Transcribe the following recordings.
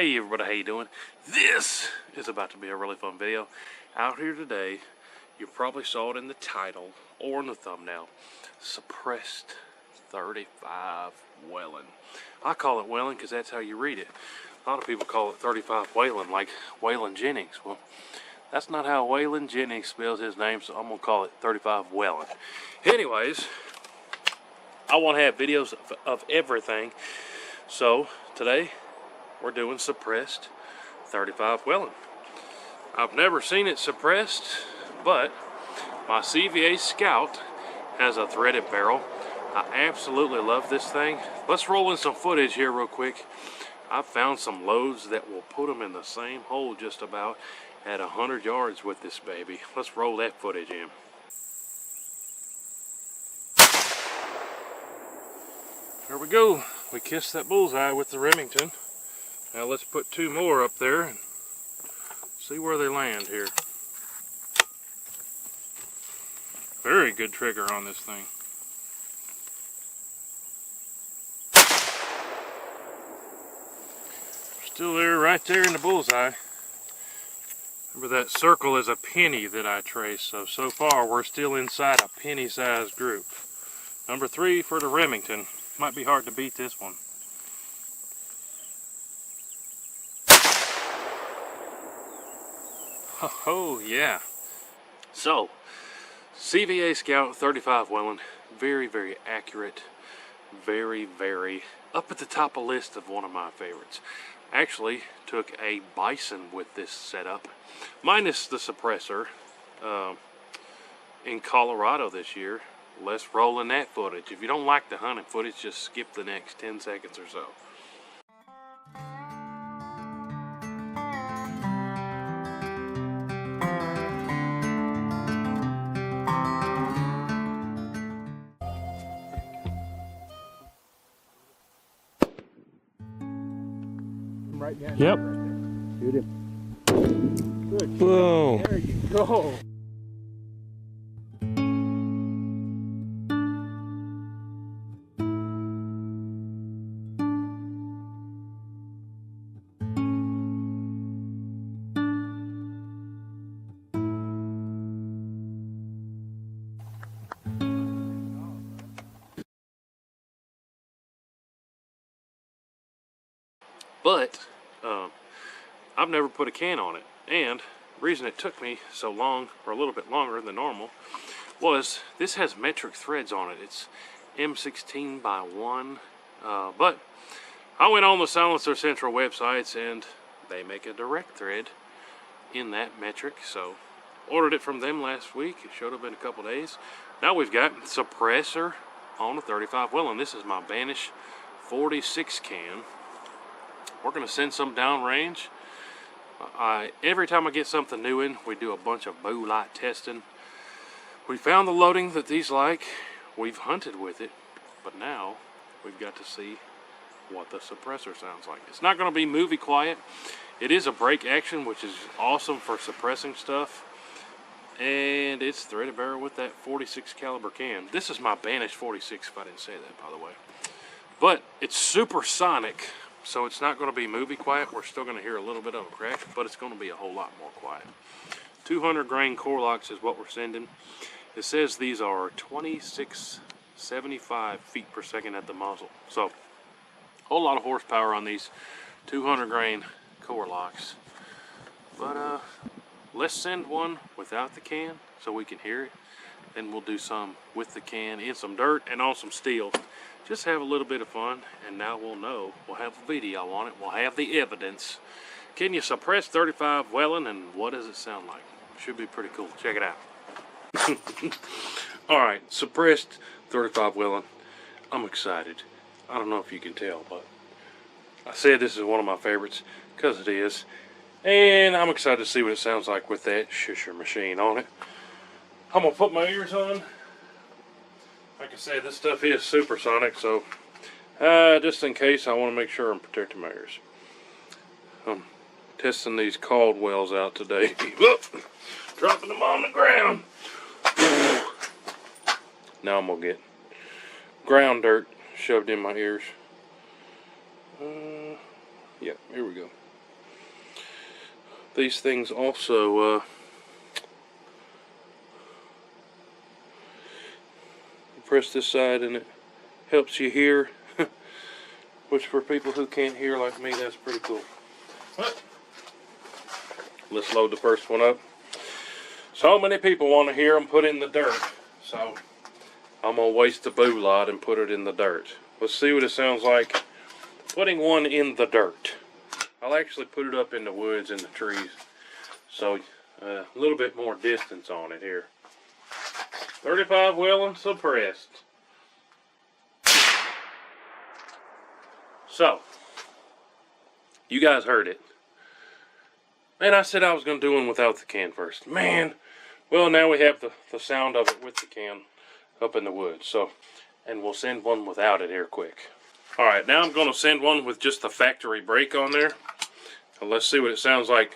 Hey everybody, how you doing? This is about to be a really fun video. Out here today, you probably saw it in the title or in the thumbnail. Suppressed 35 Whelen. I call it Whelen because that's how you read it. A lot of people call it 35 Whelen, like Waylon Jennings. Well, that's not how Waylon Jennings spells his name, so I'm going to call it 35 Whelen. Anyways, I want to have videos of everything. So, today, we're doing suppressed 35 Whelen. I've never seen it suppressed, but my CVA Scout has a threaded barrel. I absolutely love this thing. Let's roll in some footage here real quick. I've found some loads that will put them in the same hole just about at 100 yards with this baby. Let's roll that footage in. Here we go. We kissed that bullseye with the Remington. Now let's put two more up there and see where they land here. Very good trigger on this thing. Still there, right there in the bullseye. Remember that circle is a penny that I traced, so far we're still inside a penny-sized group. Number 3 for the Remington. Might be hard to beat this one. Oh yeah. So, CVA Scout 35 Whelen, very, very accurate, very, very up at the top of the list of one of my favorites. Actually, took a bison with this setup, minus the suppressor, in Colorado this year. Let's roll in that footage. If you don't like the hunting footage, just skip the next 10 seconds or so. Right down. Yep. Right there. Shoot him. Good. Boom. There you go. But I've never put a can on it, and the reason it took me so long, or a little bit longer than normal, was this has metric threads on it. It's M16 by 1, but I went on the Silencer Central websites and they make a direct thread in that metric, so ordered it from them last week. It showed up in a couple days. Now we've got suppressor on a 35 Whelen. This is my Banish 46 can. We're going to send some downrange. Every time I get something new in, we do a bunch of bow light testing. We found the loading that these like. We've hunted with it, but now we've got to see what the suppressor sounds like. It's not going to be movie quiet. It is a break action, which is awesome for suppressing stuff. And it's threaded barrel with that 46 caliber can. This is my Banish 46, if I didn't say that, by the way. But it's supersonic. So it's not going to be movie quiet. We're still going to hear a little bit of a crack, but it's going to be a whole lot more quiet. 200 grain Core-Lokts is what we're sending. It says these are 2675 feet per second at the muzzle. So, a whole lot of horsepower on these 200 grain Core-Lokts. But let's send one without the can so we can hear it. Then we'll do some with the can in some dirt and on some steel. Just have a little bit of fun, and now we'll know. We'll have a video on it. We'll have the evidence. Can you suppress 35 Whelen, and what does it sound like? Should be pretty cool. Check it out. Alright, suppressed 35 Whelen. I'm excited. I don't know if you can tell, but I said this is one of my favorites, because it is. And I'm excited to see what it sounds like with that shusher machine on it. I'm going to put my ears on. Like I said, this stuff is supersonic, so just in case, I want to make sure I'm protecting my ears. I'm testing these Caldwells out today. Dropping them on the ground. Now I'm going to get ground dirt shoved in my ears. Yep, here we go. these things also press this side and it helps you hear, which for people who can't hear like me, that's pretty cool. But let's load the first one up. So many people want to hear them put in the dirt, so I'm gonna waste the boo lot and put it in the dirt. Let's see what it sounds like putting one in the dirt. I'll actually put it up in the woods and the trees, so a little bit more distance on it here. 35 Whelen suppressed. So, you guys heard it. Man, I said I was going to do one without the can first. Man, well, now we have the sound of it with the can up in the woods. So, and we'll send one without it here quick. Alright, now I'm going to send one with just the factory brake on there. And let's see what it sounds like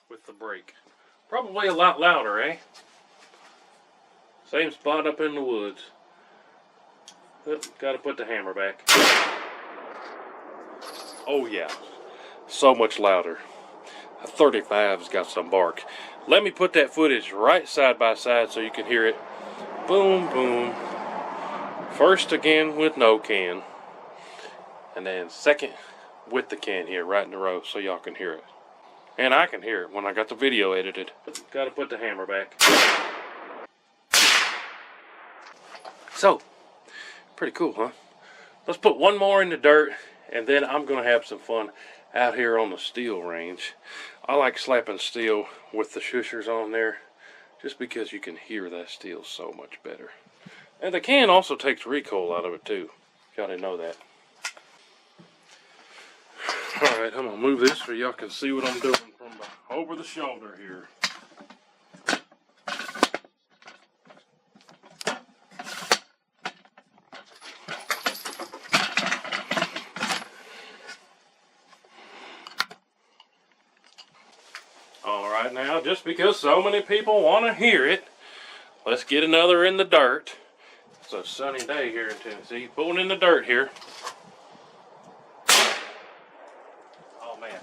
with the brake. Probably a lot louder, eh? Same spot up in the woods. Got to put the hammer back. Oh yeah, so much louder. A 35's got some bark. Let me put that footage right side by side so you can hear it. Boom, boom. First again with no can. And then second with the can here, right in a row, so y'all can hear it. And I can hear it when I got the video edited. Got to put the hammer back. So, pretty cool, huh? Let's put one more in the dirt, and then I'm going to have some fun out here on the steel range. I like slapping steel with the shushers on there, just because you can hear that steel so much better. And the can also takes recoil out of it too, if y'all didn't know that. Alright, I'm going to move this so y'all can see what I'm doing from over the shoulder here. Alright, now just because so many people want to hear it, let's get another in the dirt. It's a sunny day here in Tennessee. Pulling in the dirt here. Oh man.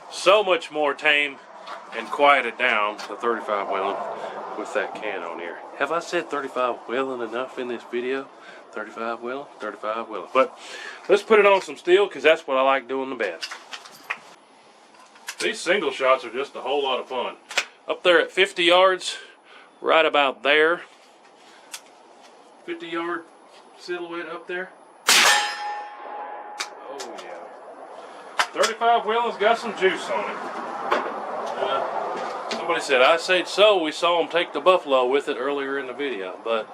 So much more tame and quieted down, the 35 Whelen, with that can on here. Have I said 35 Whelen enough in this video? 35 Whelen, 35 Whelen. But let's put it on some steel because that's what I like doing the best. These single shots are just a whole lot of fun. Up there at 50 yards, right about there. 50-yard silhouette up there. Oh yeah. 35 Whelen's got some juice on it. Somebody said, I said so. We saw him take the buffalo with it earlier in the video. But,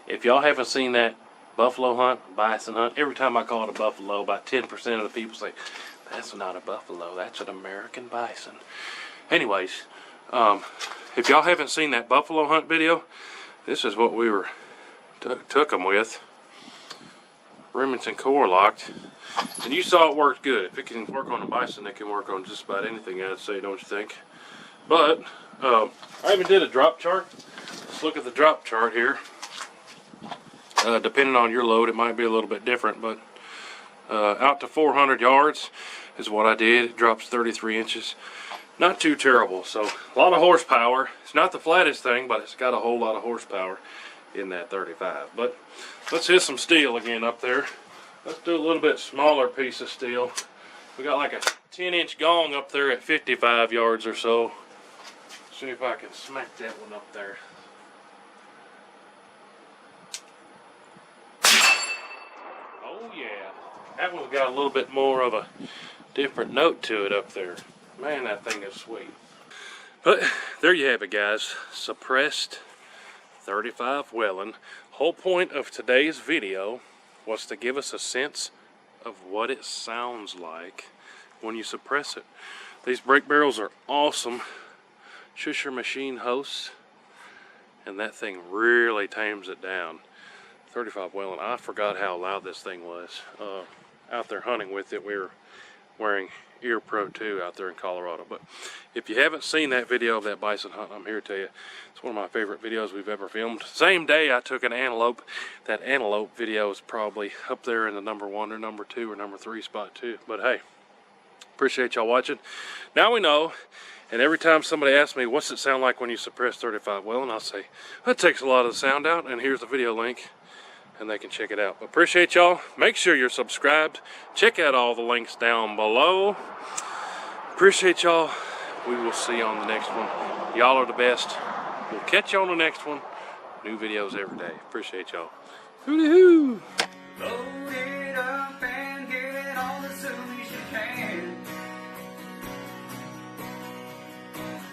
if y'all haven't seen that buffalo hunt, bison hunt, every time I call it a buffalo, about 10% of the people say, that's not a buffalo, that's an American bison. Anyways, if y'all haven't seen that buffalo hunt video, this is what we were took them with. Remington Core-Lokt. And you saw it worked good. If it can work on a bison, it can work on just about anything, I'd say, don't you think? But, I even did a drop chart. Let's look at the drop chart here. Depending on your load, it might be a little bit different, but out to 400 yards is what I did. It drops 33 inches. Not too terrible. So a lot of horsepower. It's not the flattest thing, but it's got a whole lot of horsepower in that 35. But let's hit some steel again up there. Let's do a little bit smaller piece of steel. We got like a 10-inch gong up there at 55 yards or so. See if I can smack that one up there. Oh yeah. That one's got a little bit more of a different note to it up there. Man, that thing is sweet. But there you have it, guys. Suppressed 35 Whelen. Whole point of today's video was to give us a sense of what it sounds like when you suppress it. These brake barrels are awesome shusher machine hosts, and that thing really tames it down. 35 Whelen. I forgot how loud this thing was. Out there hunting with it, we were wearing Ear Pro 2 out there in Colorado. But if you haven't seen that video of that bison hunt, I'm here to tell you, it's one of my favorite videos we've ever filmed. Same day I took an antelope. That antelope video is probably up there in the number 1 or number 2 or number 3 spot too. But hey, appreciate y'all watching. Now we know, and every time somebody asks me, what's it sound like when you suppress 35 Whelen, I'll say, that takes a lot of the sound out, and here's the video link, and they can check it out. But appreciate y'all. Make sure you're subscribed. Check out all the links down below. Appreciate y'all. We will see you on the next one. Y'all are the best. We'll catch you on the next one. New videos every day. Appreciate y'all. Hoo-dee-hoo! Load it up and get it on as soon as you can.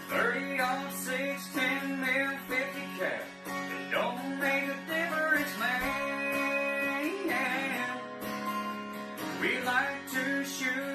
30-06, 10 mil, 50 cap. It don't make a difference, man. We like to shoot